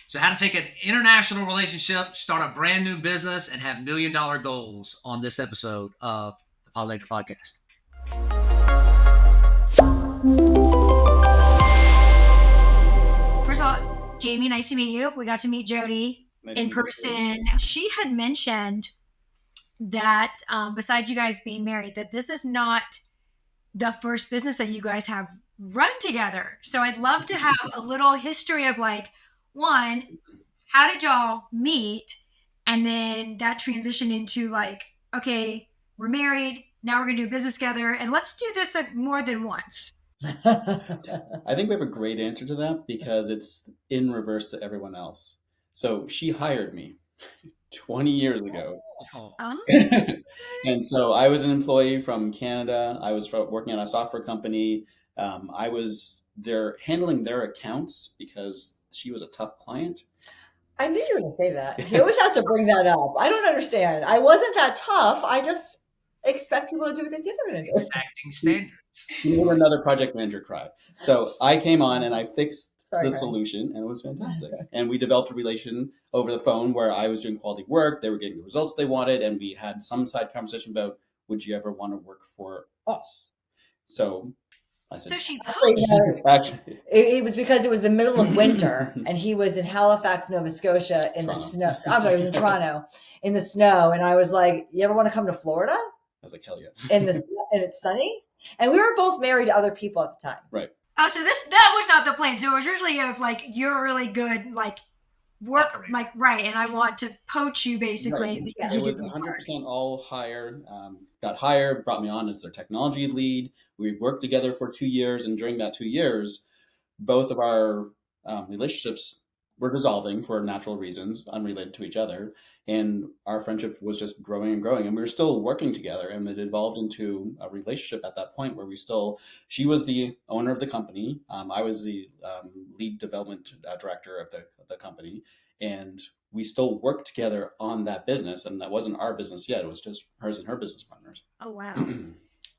So how to take an international relationship, start a brand new business, and have $1 million goals on this episode of the Pollinator Podcast. First of all, Jamie, nice to meet you. We got to meet Jody in person. She had mentioned that besides you guys being married, that this is not the first business that you guys have run together. So I'd love to have a little history of like, one, how did y'all meet? And then that transition into like, okay, we're married. Now we're going to do business together. And let's do this more than once. I think we have a great answer to that because it's in reverse to everyone else. So she hired me 20 years ago. And so I was an employee from Canada. I was working on a software company. I was there handling their accounts because she was a tough client. I knew you were going to say that. He always has to bring that up. I don't understand. I wasn't that tough. I just expect people to do what they say they're going to do. Exacting standards. You made another project manager cry. So I came on and I fixed the solution, and it was fantastic. And we developed a relation over the phone where I was doing quality work. They were getting the results they wanted. And we had some side conversation about, would you ever want to work for us? So I said, actually, it was because it was the middle of winter and he was in Halifax, Nova Scotia in the snow. I'm sorry, he was in Toronto in the snow. And I was like, you ever want to come to Florida? I was like, hell yeah. And it's sunny. And we were both married to other people at the time. Right. Oh, so that was not the plan. So it was usually of like, you're really good, like work, like, right. And I want to poach you basically because you did 100% all hire, got hired, brought me on as their technology lead. We worked together for 2 years. And during that 2 years, both of our relationships were dissolving for natural reasons, unrelated to each other. And our friendship was just growing and growing. And we were still working together. And it evolved into a relationship at that point where she was the owner of the company. I was the lead development director of the company. And we still worked together on that business. And that wasn't our business yet. It was just hers and her business partners. Oh, wow.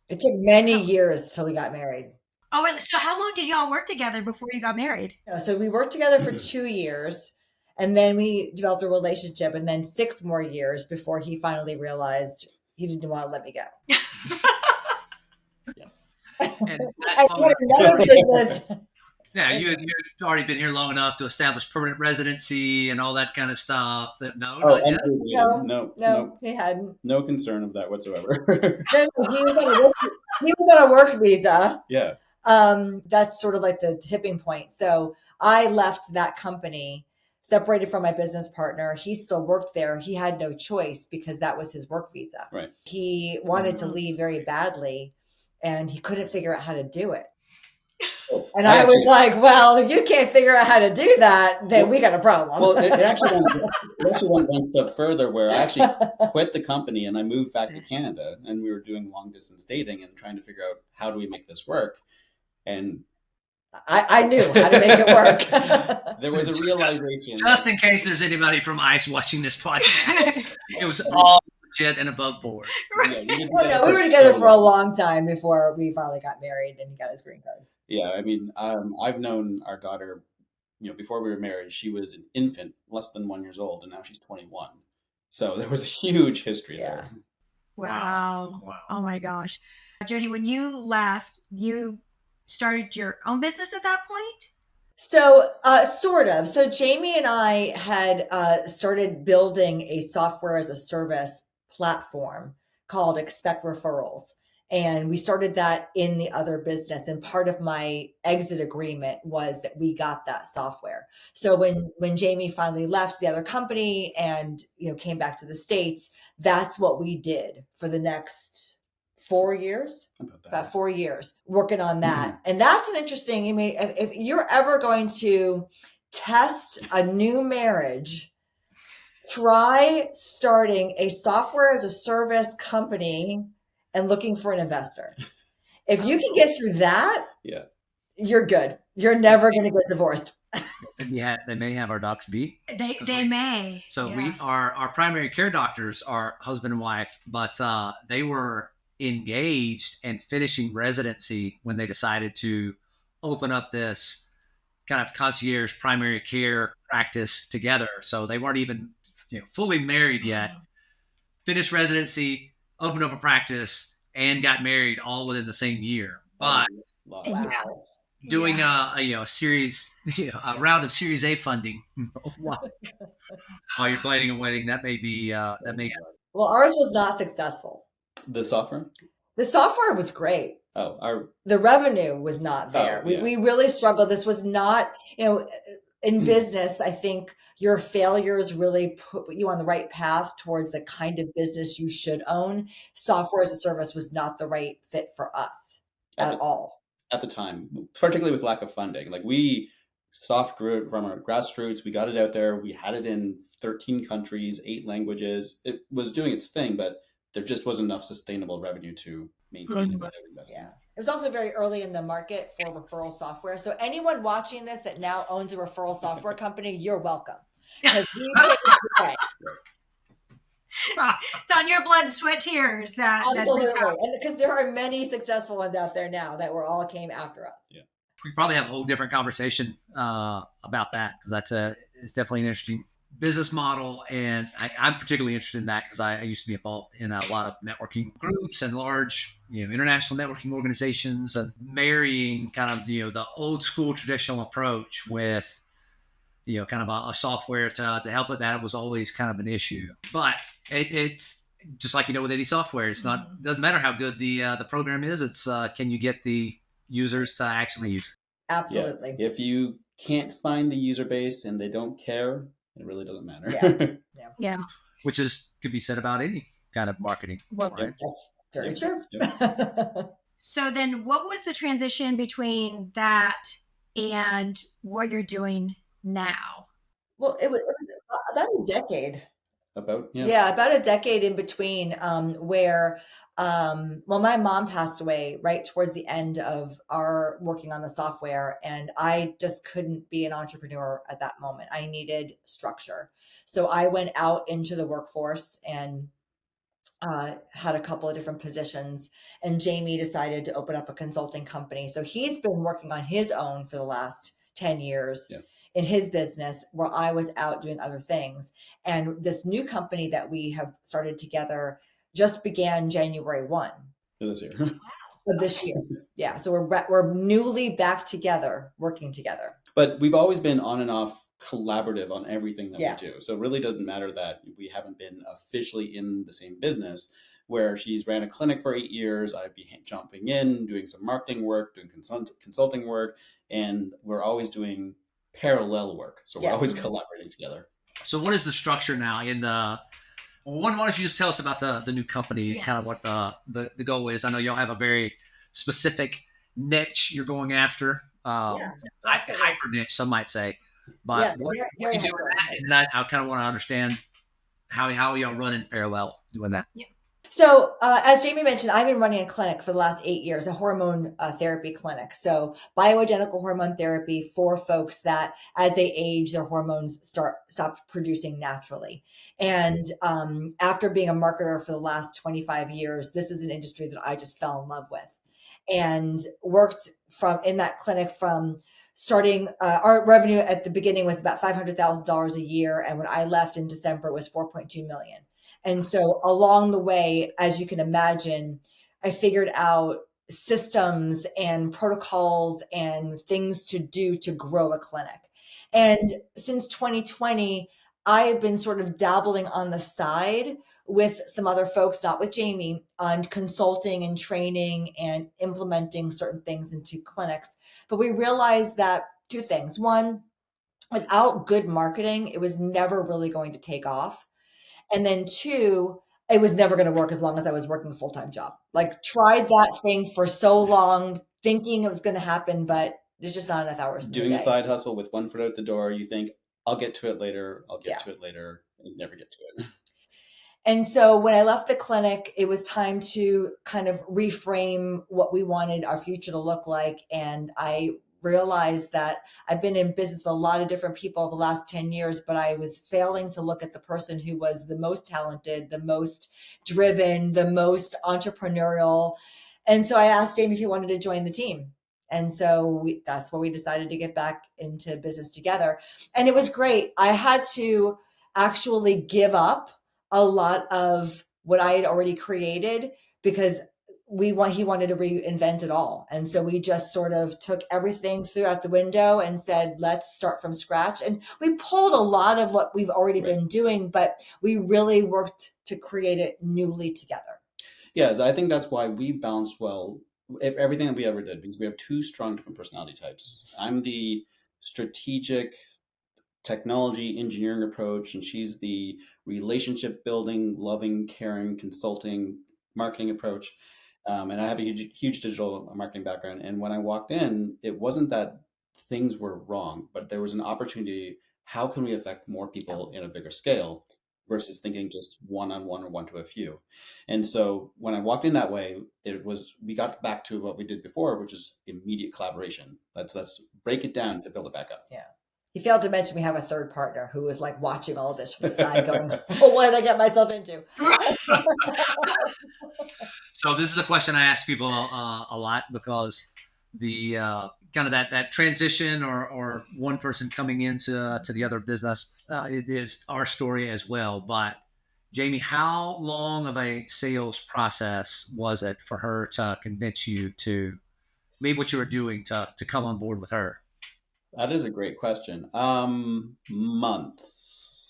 It took many years till we got married. Oh, wait, so how long did y'all work together before you got married? So we worked together for 2 years. And then we developed a relationship, and then 6 more years before he finally realized he didn't want to let me go. Yes. And I had another business. Yeah, you'd already been here long enough to establish permanent residency and all that kind of stuff. No, he hadn't. No concern of that whatsoever. He was on a work visa. Yeah. That's sort of like the tipping point. So I left that company, separated from my business partner. He still worked there. He had no choice because that was his work visa. Right. He wanted to leave very badly and he couldn't figure out how to do it. And I was like, well, if you can't figure out how to do that, then we got a problem. Well, it actually went one step further where I actually quit the company and I moved back to Canada and we were doing long distance dating and trying to figure out how do we make this work. And I knew how to make it work. There was a realization. Just in case there's anybody from ICE watching this podcast, it was all legit and above board. Right. We were together for a long time before we finally got married and he got his green card. Yeah, I mean, I've known our daughter, before we were married, she was an infant, less than 1 year old, and now she's 21. So there was a huge history there. Wow. Oh my gosh. Jody, when you left, you started your own business at that point? So, sort of. So Jamie and I had started building a software as a service platform called Expect Referrals. And we started that in the other business. And part of my exit agreement was that we got that software. So when Jamie finally left the other company and, came back to the States, that's what we did for the next 4 years, about 4 years working on that. Mm-hmm. And that's an interesting, if you're ever going to test a new marriage, try starting a software as a service company and looking for an investor. If you can get through that, you're good. You're never going to get divorced. Yeah, they may have our docs beat. They may. So we are, our primary care doctors are husband and wife, but they were engaged and finishing residency when they decided to open up this kind of concierge primary care practice together. So they weren't even fully married yet. Finished residency, opened up a practice, and got married all within the same year. But Wow. doing a series, a round of Series A funding while you're planning a wedding, that may be Well, ours was not successful. The software? The software was great. The revenue was not there. We really struggled. This was not, in business, I think your failures really put you on the right path towards the kind of business you should own. Software as a service was not the right fit for us at all. At the time, particularly with lack of funding. Like we soft grew from our grassroots. We got it out there. We had it in 13 countries, 8 languages. It was doing its thing, but there just wasn't enough sustainable revenue to maintain it. Yeah. It was also very early in the market for referral software. So anyone watching this that now owns a referral software company, you're welcome. Because we paved the way. It's on your blood, sweat, tears. Absolutely. And because there are many successful ones out there now that all came after us. Yeah. We probably have a whole different conversation about that, because it's definitely an interesting business model, and I'm particularly interested in that because I used to be involved in a lot of networking groups and large, international networking organizations, and marrying kind of the old school traditional approach with kind of a software to help with that was always kind of an issue. But it's just like with any software, it's not doesn't matter how good the program is. It's can you get the users to actually use it? Absolutely. Yeah. If you can't find the user base and they don't care, it really doesn't matter. Yeah. Which could be said about any kind of marketing. Well, right? That's very true. So then what was the transition between that and what you're doing now? Well, it was about a decade. About a decade in between, where my mom passed away right towards the end of our working on the software, and I just couldn't be an entrepreneur at that moment. I needed structure. So I went out into the workforce and had a couple of different positions, and Jamie decided to open up a consulting company. So he's been working on his own for the last 10 years. In his business, where I was out doing other things. And this new company that we have started together just began January 1 this year. Of this year. Yeah. So we're newly back together, working together. But we've always been on and off collaborative on everything that we do. So it really doesn't matter that we haven't been officially in the same business. Where she's ran a clinic for 8 years, I'd be jumping in, doing some marketing work, doing consulting work, and we're always doing parallel work. So we're always collaborating together. So what is the structure now why don't you just tell us about the new company, kind of what the goal is? I know y'all have a very specific niche you're going after, hyper niche, some might say. But what are you doing that? And I kind of want to understand how y'all run in parallel doing that. Yeah. So as Jamie mentioned, I've been running a clinic for the last 8 years, a hormone therapy clinic. So bioidentical hormone therapy for folks that as they age, their hormones stop producing naturally. And after being a marketer for the last 25 years, this is an industry that I just fell in love with, and worked in that clinic from starting. Our revenue at the beginning was about $500,000 a year. And when I left in December, it was $4.2 million. And so along the way, as you can imagine, I figured out systems and protocols and things to do to grow a clinic. And since 2020, I have been sort of dabbling on the side with some other folks, not with Jamie, on consulting and training and implementing certain things into clinics. But we realized that 2 things. One, without good marketing, it was never really going to take off. And then 2, it was never going to work as long as I was working a full-time job. Like, tried that thing for so long, thinking it was going to happen, but there's just not enough hours. Doing a side hustle with one foot out the door, you think, I'll get to it later, and you never get to it. And so when I left the clinic, it was time to kind of reframe what we wanted our future to look like. And I realized that I've been in business with a lot of different people over the last 10 years, but I was failing to look at the person who was the most talented, the most driven, the most entrepreneurial. And so I asked Jamie if he wanted to join the team. And so that's where we decided to get back into business together. And it was great. I had to actually give up a lot of what I had already created because he wanted to reinvent it all. And so we just sort of took everything, threw out the window and said, let's start from scratch. And we pulled a lot of what we've already been doing, but we really worked to create it newly together. Yes, I think that's why we balanced well if everything that we ever did, because we have two strong different personality types. I'm the strategic technology engineering approach, and she's the relationship building, loving, caring, consulting, marketing approach. And I have a huge digital marketing background. And when I walked in, it wasn't that things were wrong, but there was an opportunity. How can we affect more people in a bigger scale versus thinking just one-on-one or one to a few? And so when I walked in that way, we got back to what we did before, which is immediate collaboration. Let's break it down to build it back up. Yeah. He failed to mention we have a third partner who is like watching all this from the side going, oh, what did I get myself into? So this is a question I ask people a lot, because the kind of that transition or one person coming into the other business, it is our story as well. But Jamie, how long of a sales process was it for her to convince you to leave what you were doing to come on board with her? That is a great question. Months.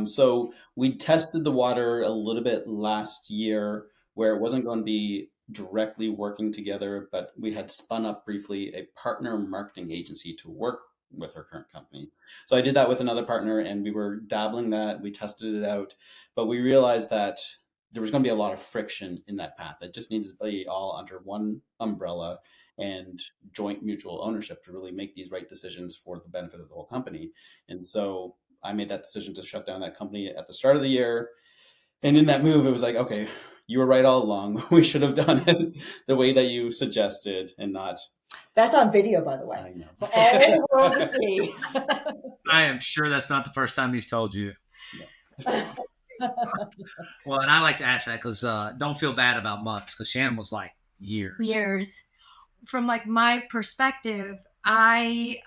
So we tested the water a little bit last year where it wasn't going to be directly working together, but we had spun up briefly a partner marketing agency to work with her current company. So I did that with another partner and we were dabbling that. We tested it out, but we realized that there was going to be a lot of friction in that path. It just needed to be all under one umbrella and joint mutual ownership to really make these right decisions for the benefit of the whole company. And so I made that decision to shut down that company at the start of the year. And in that move, it was like, okay, you were right all along. We should have done it the way that you suggested and not. That's on video, by the way. I know. For all the world to see. I am sure that's not the first time he's told you. Yeah. Well, and I like to ask that because don't feel bad about months, because Shannon was like years. From like my perspective, I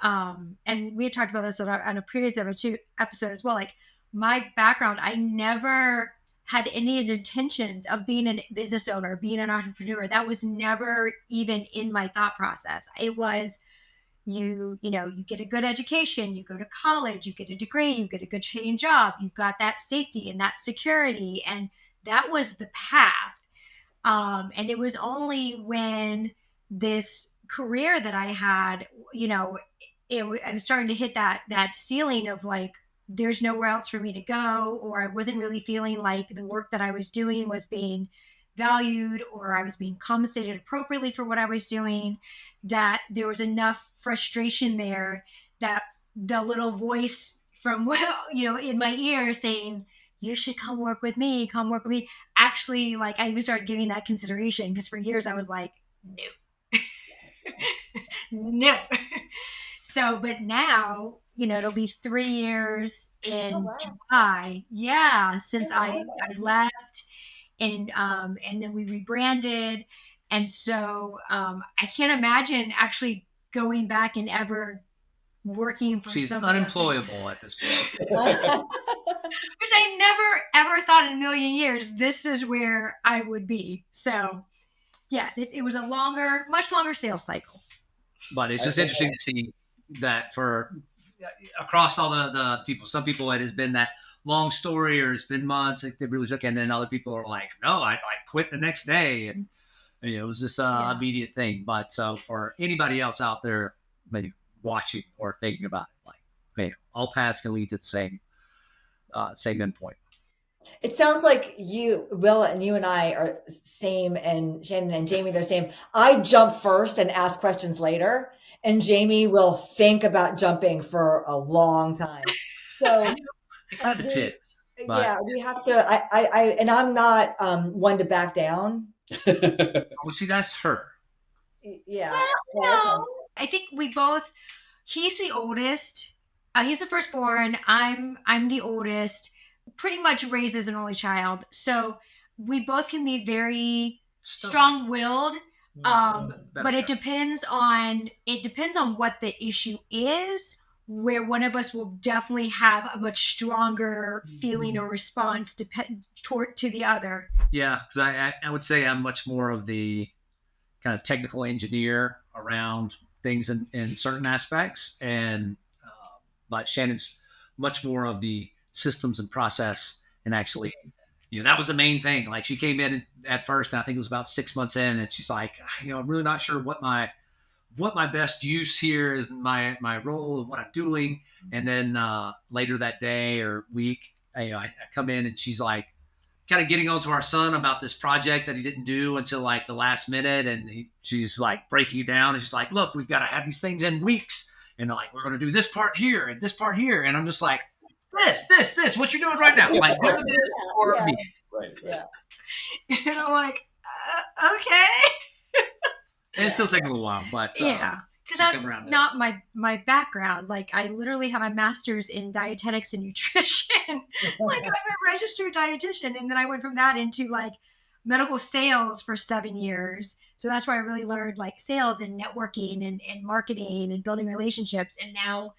and we had talked about this on a previous episode as well. Like my background, I never had any intentions of being a business owner, being an entrepreneur. That was never even in my thought process. It was you get a good education, you go to college, you get a degree, you get a good paying job, you've got that safety and that security, and that was the path. And it was only when this career that I had, I was starting to hit that ceiling of like, there's nowhere else for me to go, or I wasn't really feeling like the work that I was doing was being valued or I was being compensated appropriately for what I was doing, that there was enough frustration there that the little voice from, in my ear saying, you should come work with me, actually, like, I even started giving that consideration, because for years I was like, no. No. So, but now, it'll be 3 years in July. Yeah. Since I left, and then we rebranded. And so, I can't imagine actually going back and ever working for She's somebody unemployable else. At this point. Which I never ever thought in a million years this is where I would be. So yes, it was a much longer sales cycle. But it's just interesting to see that for across all the people. Some people, it has been that long story, or it's been months, like they really took, and then other people are like, no, I quit the next day, and it was this immediate thing. But so for anybody else out there maybe watching or thinking about it, like, hey, all paths can lead to the same endpoint. It sounds like you, Will, and you and I are same, and Shannon and Jamie, they're same. I jump first and ask questions later, and Jamie will think about jumping for a long time. So it depends. Yeah, we have to. I and I'm not one to back down. Well, see, that's her. Yeah. Well, no, I think we both. He's the oldest. He's the firstborn. I'm the oldest. Pretty much raised as an only child, so we both can be very strong-willed, But it depends on what the issue is, where one of us will definitely have a much stronger feeling or response to the other. Yeah, because I would say I'm much more of the kind of technical engineer around things in certain aspects, and but Shannon's much more of the systems and process, and actually, that was the main thing. Like, she came in at first, and I think it was about 6 months in, and she's like, I'm really not sure what my best use here is, my role and what I'm doing. And then later that day or week, I come in, and she's like, kind of getting on to our son about this project that he didn't do until like the last minute, and she's like breaking it down, and she's like, look, we've got to have these things in weeks, and like, we're going to do this part here and this part here, and I'm just like, this what you're doing right now, like, look at this for me. Right. Yeah. And I'm like, okay. And it's still taking a little while, but yeah, because that's not my background. Like, I literally have a master's in dietetics and nutrition. Like, I'm a registered dietitian, and then I went from that into like medical sales for 7 years. So that's where I really learned like sales and networking and marketing and building relationships. And now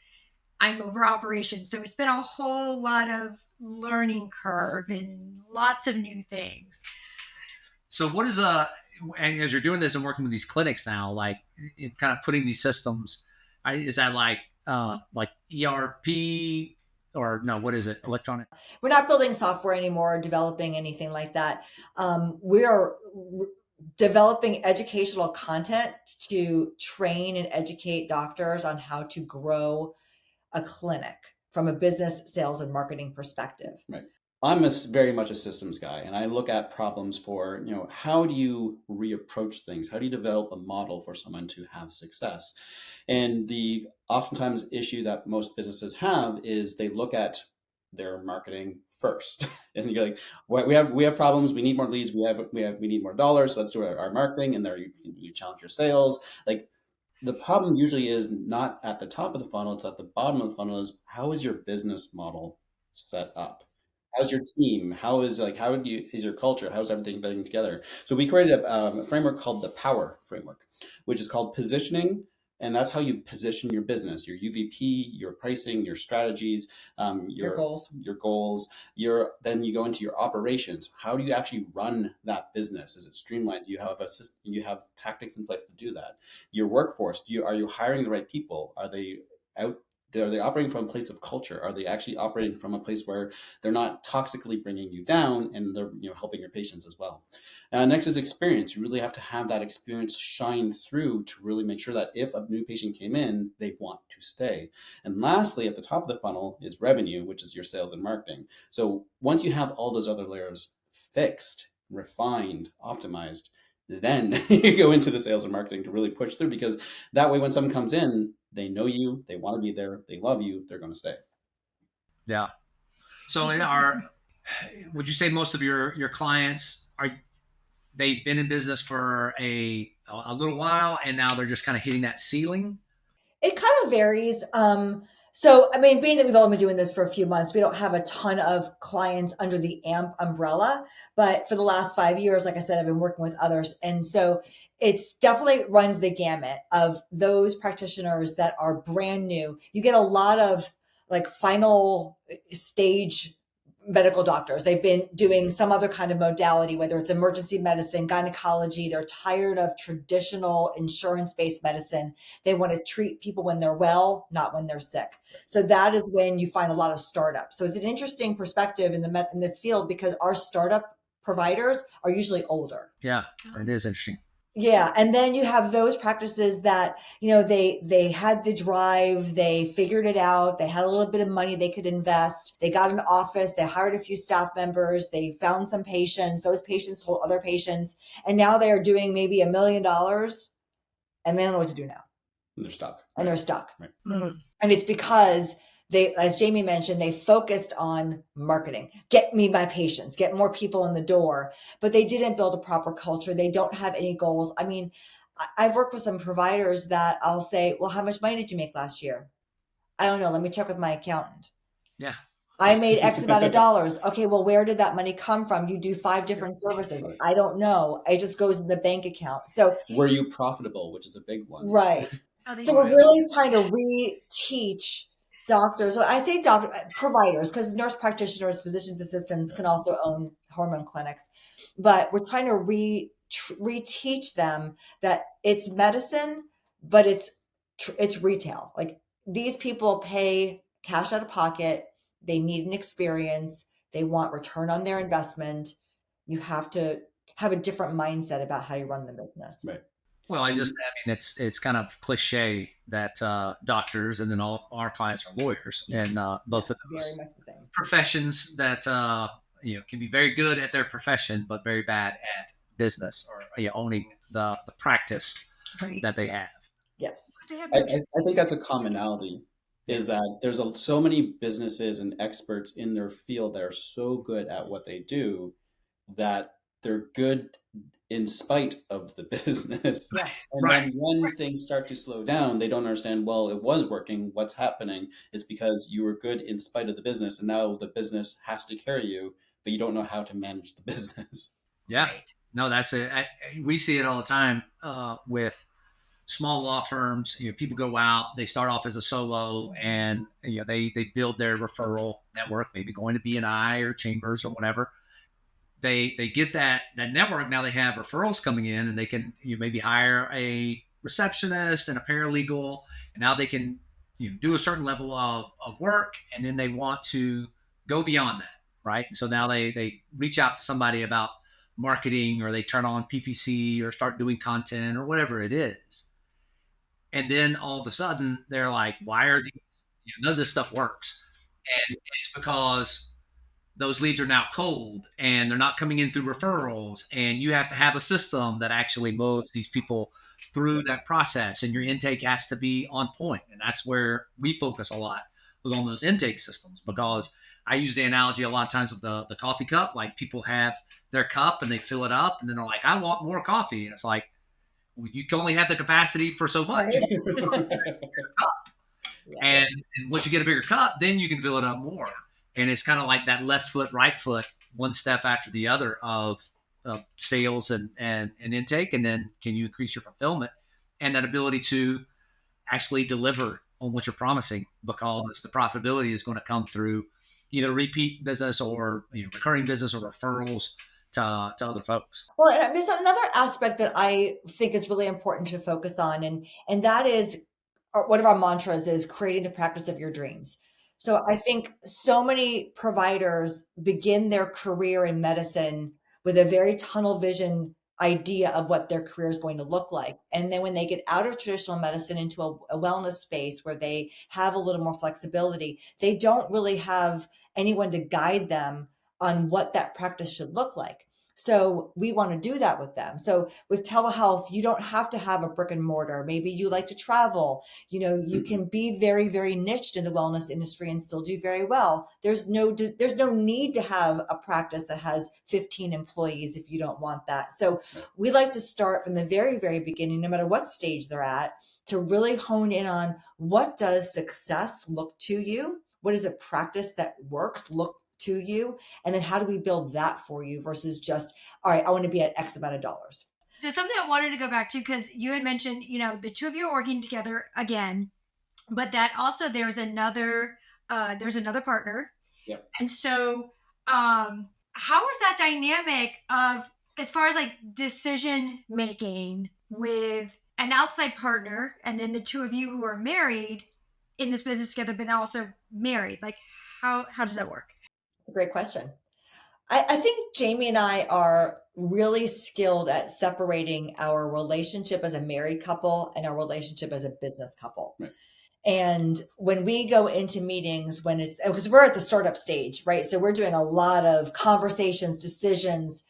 I'm over operations. So it's been a whole lot of learning curve and lots of new things. So what is and as you're doing this and working with these clinics now, like, kind of putting these systems, is that like ERP, or no, what is it? Electronic? We're not building software anymore, developing anything like that. We are developing educational content to train and educate doctors on how to grow a clinic from a business, sales, and marketing perspective. Right. I'm very much a systems guy, and I look at problems for, how do you reapproach things? How do you develop a model for someone to have success? And the oftentimes issue that most businesses have is they look at their marketing first, and you're like, well, we have problems. We need more leads. We need more dollars. So let's do our marketing, and there you challenge your sales. Like, the problem usually is not at the top of the funnel; it's at the bottom of the funnel. Is how is your business model set up? How's your team? Is your culture? How's everything fitting together? So we created a framework called the Power Framework, which is called positioning. And that's how you position your business, your UVP, your pricing, your strategies, Your goals. Then you go into your operations. How do you actually run that business? Is it streamlined? Do you have a system? You have tactics in place to do that. Your workforce. Are you hiring the right people? Are they operating from a place of culture? Are they actually operating from a place where they're not toxically bringing you down, and they're helping your patients as well? Next is experience. You really have to have that experience shine through to really make sure that if a new patient came in, they want to stay. And lastly, at the top of the funnel is revenue, which is your sales and marketing. So once you have all those other layers fixed, refined, optimized, then you go into the sales and marketing to really push through, because that way when someone comes in, they know you, they want to be there, they love you, they're going to stay. Yeah. So would you say most of your clients they've been in business for a little while, and now they're just kind of hitting that ceiling? It kind of varies. So, I mean, being that we've only been doing this for a few months, we don't have a ton of clients under the AMP umbrella. But for the last 5 years, like I said, I've been working with others. And so it's definitely runs the gamut of those practitioners that are brand new. You get a lot of like final stage medical doctors. They've been doing some other kind of modality, whether it's emergency medicine, gynecology. They're tired of traditional insurance-based medicine. They want to treat people when they're well, not when they're sick. So that is when you find a lot of startups. So it's an interesting perspective in this field, because our startup providers are usually older. Yeah, it is interesting. Yeah. And then you have those practices that, they had the drive, they figured it out, they had a little bit of money they could invest, they got an office, they hired a few staff members, they found some patients, those patients told other patients, and now they are doing maybe $1 million, and they don't know what to do now. And they're stuck. And they're stuck. Right. Mm-hmm. And it's because they, as Jamie mentioned, they focused on marketing. Get me my patients, get more people in the door, but they didn't build a proper culture. They don't have any goals. I mean, I've worked with some providers that I'll say, well, how much money did you make last year? I don't know. Let me check with my accountant. Yeah. I made X amount of dollars. Okay, well, where did that money come from? You do 5 different services. Right. I don't know. It just goes in the bank account. So, Were you profitable, which is a big one. right. So we're really trying to reteach doctors. So I say providers, because nurse practitioners, physicians assistants can also own hormone clinics, but we're trying to reteach them that it's medicine, but it's retail. Like, these people pay cash out of pocket. They need an experience. They want return on their investment. You have to have a different mindset about how you run the business. Right. Well, I mean, it's kind of cliche that doctors and then all our clients are lawyers, and both of those very much the same professions that can be very good at their profession, but very bad at business or owning the practice that they have. Yes, I think that's a commonality. Is that there's so many businesses and experts in their field that are so good at what they do that they're good in spite of the business. Yeah. And then when things start to slow down, they don't understand, well, it was working. What's happening is because you were good in spite of the business, and now the business has to carry you, but you don't know how to manage the business. Yeah. No, that's it. We see it all the time with small law firms. People go out, they start off as a solo, and they build their referral network, maybe going to B&I or Chambers or whatever. They get that network. Now they have referrals coming in, and they can maybe hire a receptionist and a paralegal, and now they can do a certain level of work, and then they want to go beyond that, right? So now they reach out to somebody about marketing, or they turn on PPC or start doing content or whatever it is. And then all of a sudden they're like, why are these, none of this stuff works. And it's because those leads are now cold and they're not coming in through referrals. And you have to have a system that actually moves these people through that process. And your intake has to be on point. And that's where we focus a lot, was on those intake systems, because I use the analogy a lot of times with the coffee cup. Like, people have their cup and they fill it up, and then they're like, I want more coffee. And it's like, well, you can only have the capacity for so much. And once you get a bigger cup, then you can fill it up more. And it's kind of like that left foot, right foot, one step after the other of sales and intake. And then can you increase your fulfillment and that ability to actually deliver on what you're promising, because the profitability is going to come through either repeat business or recurring business or referrals to other folks. Well, and there's another aspect that I think is really important to focus on, and that is, one of our mantras is creating the practice of your dreams. So I think so many providers begin their career in medicine with a very tunnel vision idea of what their career is going to look like. And then when they get out of traditional medicine into a wellness space where they have a little more flexibility, they don't really have anyone to guide them on what that practice should look like. So we want to do that with them. So with telehealth, you don't have to have a brick and mortar. Maybe you like to travel. You can be very, very niched in the wellness industry and still do very well. There's no need to have a practice that has 15 employees if you don't want that. So we like to start from the very, very beginning, no matter what stage they're at, to really hone in on, what does success look to you? What is a practice that works look to you? And then how do we build that for you versus just, all right, I want to be at X amount of dollars. So something I wanted to go back to, because you had mentioned, the two of you are working together again, but that also there's another partner. Yep. And so how is that dynamic of, as far as like decision making with an outside partner and then the two of you who are married in this business together, but also married? Like, how does that work? Great question. I think Jamie and I are really skilled at separating our relationship as a married couple and our relationship as a business couple. Right. And when we go into meetings, because we're at the startup stage, right? So we're doing a lot of conversations, decisions,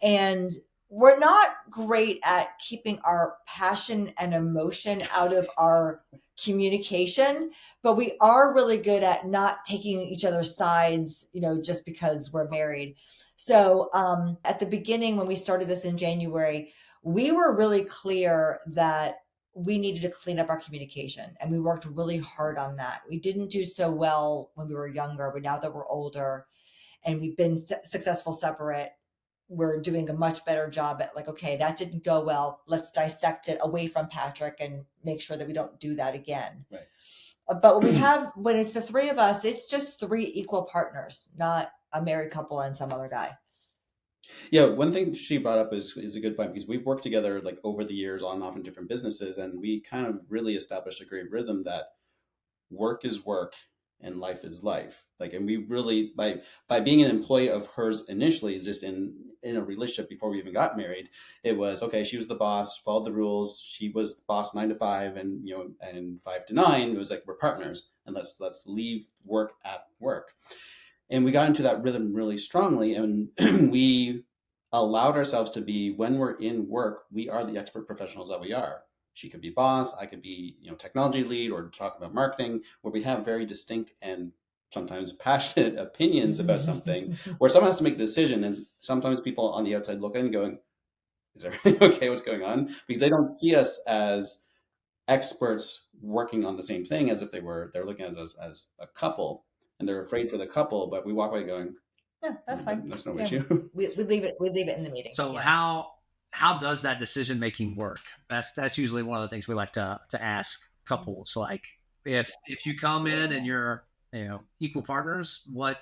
and we're not great at keeping our passion and emotion out of our communication, but we are really good at not taking each other's sides, just because we're married. So at the beginning, when we started this in January, we were really clear that we needed to clean up our communication, and we worked really hard on that. We didn't do so well when we were younger, but now that we're older and we've been successful separate, we're doing a much better job at like, okay, that didn't go well. Let's dissect it away from Patrick and make sure that we don't do that again. Right. But when it's the three of us, it's just three equal partners, not a married couple and some other guy. Yeah, one thing she brought up is a good point, because we've worked together like over the years on and off in different businesses, and we kind of really established a great rhythm that work is work and life is life. Like, and we really, by being an employee of hers initially, just in a relationship before we even got married, it was okay. She was the boss, followed the rules. She was the boss 9 to 5, and and 5 to 9. It was like, we're partners, and let's leave work at work. And we got into that rhythm really strongly, and we allowed ourselves to be, when we're in work, we are the expert professionals that we are. She could be boss, I could be, technology lead, or talk about marketing, where we have very distinct and sometimes passionate opinions about something, where someone has to make a decision. And sometimes people on the outside look in going, is everything okay? What's going on? Because they don't see us as experts working on the same thing as if they're looking at us as a couple, and they're afraid for the couple, but we walk away going, yeah, that's fine. That's no issue. We leave it in the meeting. So how does that decision making work? That's usually one of the things we like to ask couples. Like, if you come in and you're equal partners, what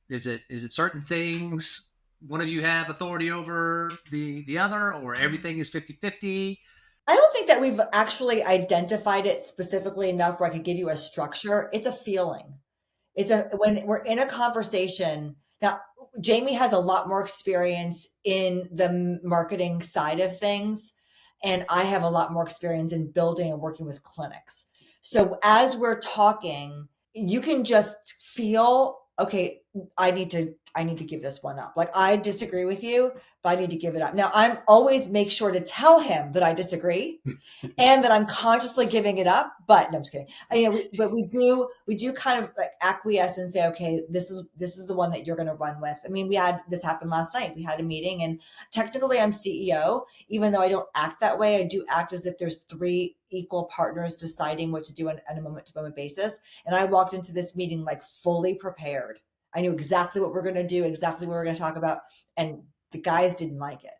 is it? Is it certain things one of you have authority over the other, or everything is 50-50? I don't think that we've actually identified it specifically enough where I could give you a structure. It's a feeling. When we're in a conversation. Now, Jamie has a lot more experience in the marketing side of things, and I have a lot more experience in building and working with clinics. So as we're talking, you can just feel, okay, I need to give this one up. Like, I disagree with you, but I need to give it up. Now, I'm always make sure to tell him that I disagree and that I'm consciously giving it up. But no, I'm just kidding. But we do kind of like acquiesce and say, okay, this is the one that you're going to run with. I mean, we had this happen last night. We had a meeting, and technically I'm CEO, even though I don't act that way. I do act as if there's three equal partners deciding what to do on a moment to moment basis. And I walked into this meeting like fully prepared. I knew exactly what we're going to do, exactly what we're going to talk about. And the guys didn't like it.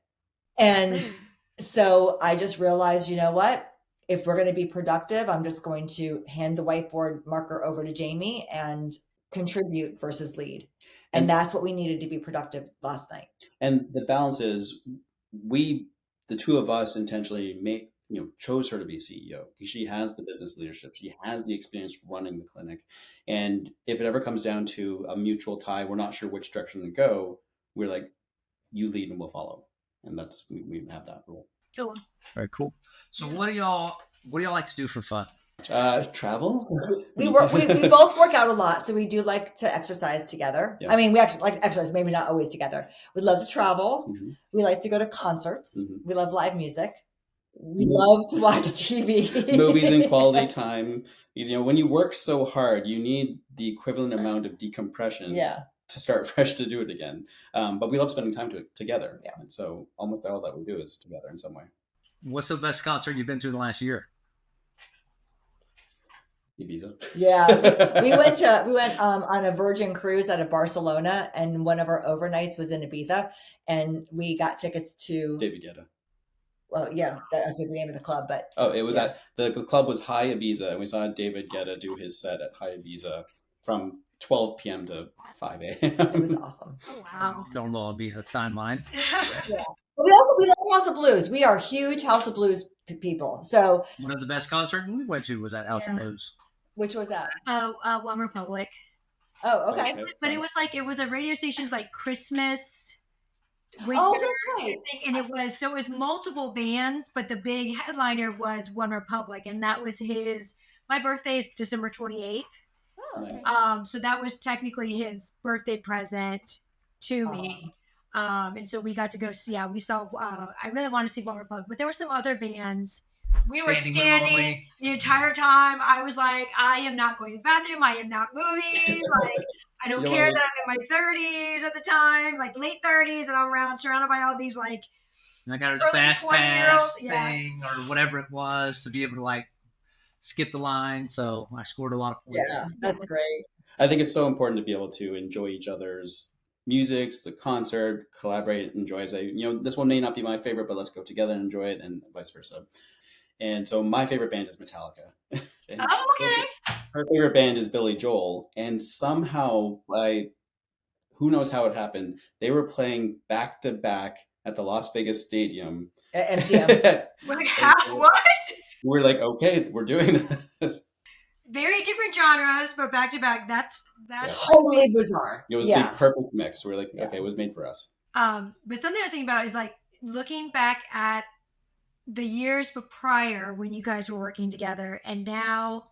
And so I just realized, you know what? If we're going to be productive, I'm just going to hand the whiteboard marker over to Jamie and contribute versus lead. And that's what we needed to be productive last night. And the balance is, the two of us intentionally chose her to be CEO. She has the business leadership. She has the experience running the clinic. And if it ever comes down to a mutual tie, we're not sure which direction to go, we're like, you lead and we'll follow. And we have that rule. Cool. Very cool. So what do y'all like to do for fun? Travel. We both work out a lot, so we do like to exercise together. Yeah. I mean, we actually like exercise, maybe not always together. We love to travel. Mm-hmm. We like to go to concerts. Mm-hmm. We love live music. We love to watch TV. Movies and quality time. Because, when you work so hard, you need the equivalent amount of decompression to start fresh to do it again. But we love spending time together. Yeah. And so almost all that we do is together in some way. What's the best concert you've been to in the last year? Ibiza. Yeah. We went on a Virgin cruise out of Barcelona, and one of our overnights was in Ibiza, and we got tickets to David Guetta. Well, yeah, that was the name of the club, but it was at the club was High Ibiza, and we saw David Guetta do his set at High Ibiza from 12 p.m. to 5 a.m. It was awesome. Oh, wow. Don't know Ibiza timeline. Yeah. But we love House of Blues. We are huge House of Blues people. So one of the best concerts we went to was at House of Blues. Which was that? One Republic. Oh, okay. But it was a radio station's like Christmas. Winter, that's right. And it was multiple bands, but the big headliner was One Republic, and that was my birthday is December 28th. Oh, okay. So that was technically his birthday present to me. And so we got to go see. We saw. I really want to see One Republic, but there were some other bands. We were standing the entire time. I was like, I am not going to the bathroom. I am not moving. Like, I don't care that I'm in my 30s at the time, like late 30s, and I'm surrounded by all these like And I got a Early fast 20-year-old, pass yeah. thing or whatever it was to be able to like skip the line. So I scored a lot of points. Yeah, that's great. I think it's so important to be able to enjoy each other's musics, the concert, collaborate, enjoy. Say, this one may not be my favorite, but let's go together and enjoy it, and vice versa. And so my favorite band is Metallica. Oh, okay. Her favorite band is Billy Joel. And somehow, who knows how it happened, they were playing back to back at the Las Vegas Stadium. At MGM. What? We're like, okay, we're doing this. Very different genres, but back to back. That's Totally bizarre. It was the perfect mix. We're like, okay, it was made for us. But something I was thinking about is like looking back at the years prior when you guys were working together, and now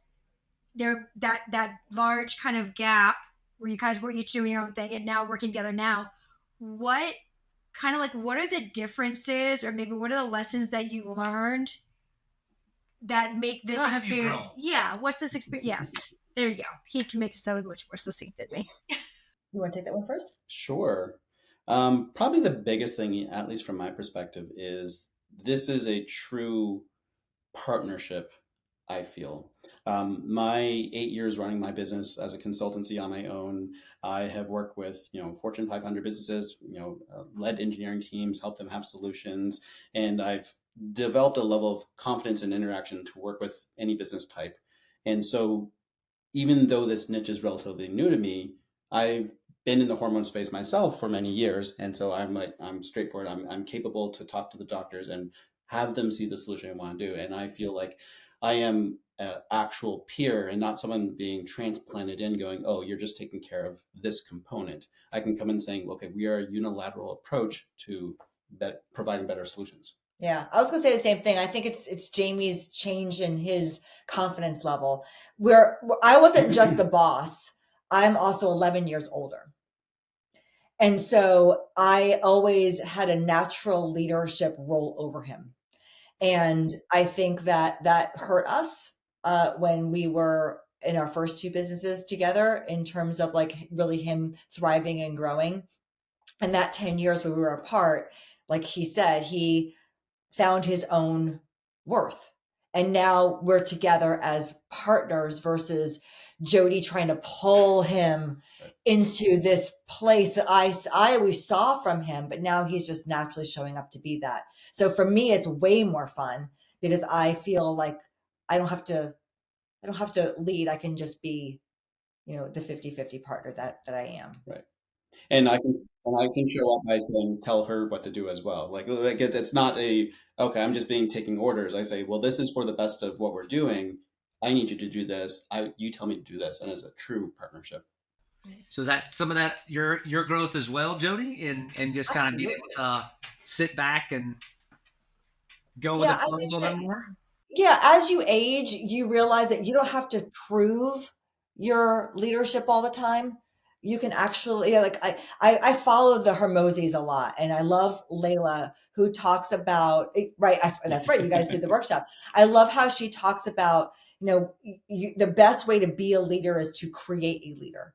there that large kind of gap where you guys were each doing your own thing and now working together now. What are the differences, or maybe what are the lessons that you learned that make this experience? Yeah, what's this experience? Yes, there you go. He can make it sound much more succinct than me. You want to take that one first? Sure. Probably the biggest thing, at least from my perspective, is this is a true partnership, I feel. My 8 years running my business as a consultancy on my own, I have worked with, Fortune 500 businesses, led engineering teams, helped them have solutions, and I've developed a level of confidence and interaction to work with any business type. And so even though this niche is relatively new to me, I've been in the hormone space myself for many years. And so I'm straightforward. I'm capable to talk to the doctors and have them see the solution I want to do. And I feel like I am an actual peer and not someone being transplanted in going, oh, you're just taking care of this component. I can come in saying, okay, we are a unilateral approach to providing better solutions. Yeah, I was going to say the same thing. I think it's Jamie's change in his confidence level, where I wasn't just the boss. I'm also 11 years older. And so I always had a natural leadership role over him. And I think that hurt us when we were in our first two businesses together, in terms of like really him thriving and growing. And that 10 years when we were apart, like he said, he found his own worth. And now we're together as partners versus Jody trying to pull him into this place that I always saw from him, but now he's just naturally showing up to be that. So for me, it's way more fun because I feel like I don't have to lead. I can just be, the 50-50 partner that I am. Right. And I can show up by saying, tell her what to do as well. Like it's not okay, I'm just taking orders. I say, well, this is for the best of what we're doing. I need you to do this. You tell me to do this. And it's a true partnership. So that's some of that, your growth as well, Jody, and just kind of being able to sit back and go with the flow a little bit more. Yeah. As you age, you realize that you don't have to prove your leadership all the time. You can actually, I follow the Hermosis a lot, and I love Layla, who talks about, right. That's right. You guys did the workshop. I love how she talks about, the best way to be a leader is to create a leader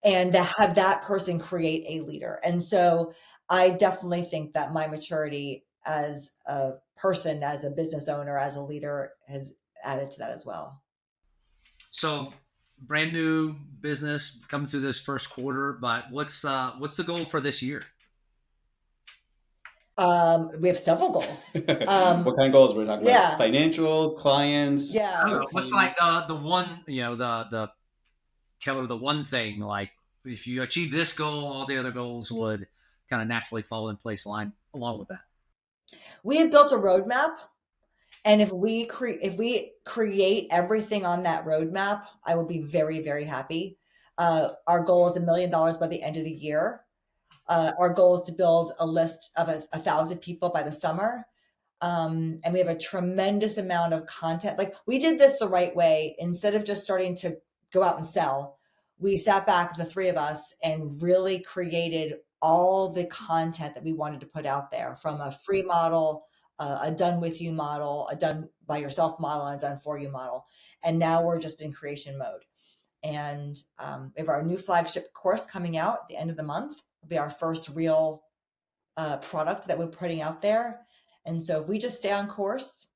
and to have that person create a leader. And so I definitely think that my maturity as a person, as a business owner, as a leader has added to that as well. So brand new business coming through this first quarter, but what's the goal for this year? We have several goals. What kind of goals we're talking about? Financial, clients. Yeah. What's like the one, the Keller, the one thing, like if you achieve this goal, all the other goals would kind of naturally fall in place along with that. We have built a roadmap, and if we create everything on that roadmap, I will be very, very happy. Our goal is $1 million by the end of the year. Our goal is to build a list of 1,000 people by the summer. And we have a tremendous amount of content. Like, we did this the right way. Instead of just starting to go out and sell, we sat back, the three of us, and really created all the content that we wanted to put out there, from a free model, a done with you model, a done by yourself model, and a done for you model. And now we're just in creation mode. And we have our new flagship course coming out at the end of the month. It'll be our first real product that we're putting out there. And so if we just stay on course,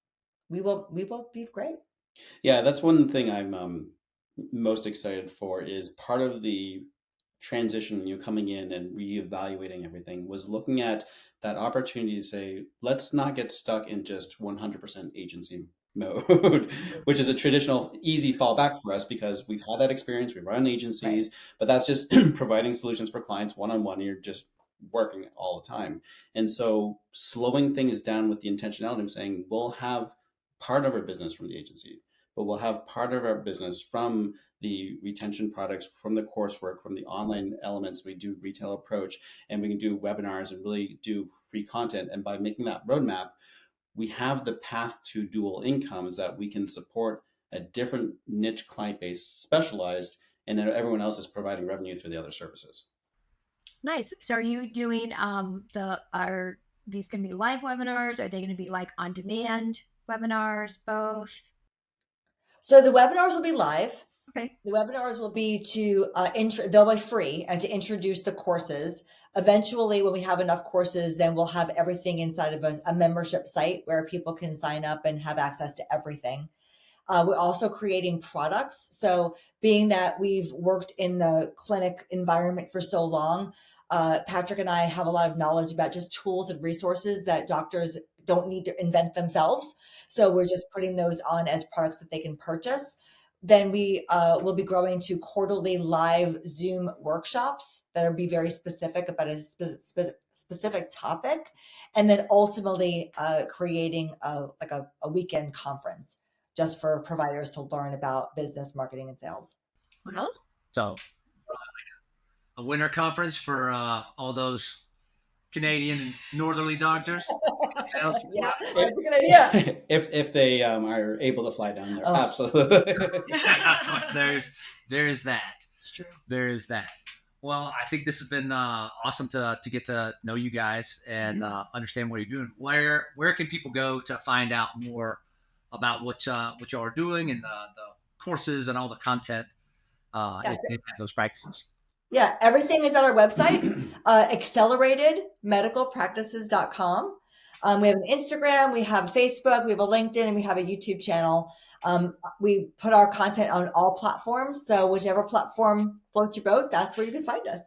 we will be great. Yeah, that's one thing I'm most excited for is part of the transition, coming in and reevaluating everything was looking at that opportunity to say, let's not get stuck in just 100% agency mode, which is a traditional easy fallback for us because we've had that experience. We run agencies, but that's just providing solutions for clients one-on-one. You're just working all the time. And so slowing things down with the intentionality of saying, we'll have part of our business from the agency, but we'll have part of our business from the retention products, from the coursework, from the online elements. We do retail approach, and we can do webinars and really do free content. And by making that roadmap, we have the path to dual incomes that we can support a different niche client base, specialized, and then everyone else is providing revenue through the other services. Nice. So are you doing are these going to be live webinars? Are they going to be like on demand webinars, both? So the webinars will be live. Okay. The webinars will be they'll be free and to introduce the courses. Eventually, when we have enough courses, then we'll have everything inside of a membership site where people can sign up and have access to everything. We're also creating products. So being that we've worked in the clinic environment for so long, Patrick and I have a lot of knowledge about just tools and resources that doctors don't need to invent themselves. So we're just putting those on as products that they can purchase. Then we will be growing to quarterly live Zoom workshops that will be very specific about a specific topic. And then ultimately creating a weekend conference just for providers to learn about business, marketing, and sales. Well, So a winter conference for all those Canadian and northerly doctors. Yeah, that's a good idea. if they are able to fly down there, Oh. absolutely. There's that. it's true. There is that. Well, I think this has been awesome to get to know you guys and understand what you're doing. Where can people go to find out more about what y'all are doing and the courses and all the content in those practices? Yeah, everything is at our website, acceleratedmedicalpractices.com. We have an Instagram, we have Facebook, we have a LinkedIn, and we have a YouTube channel. We put our content on all platforms. So whichever platform floats your boat, that's where you can find us.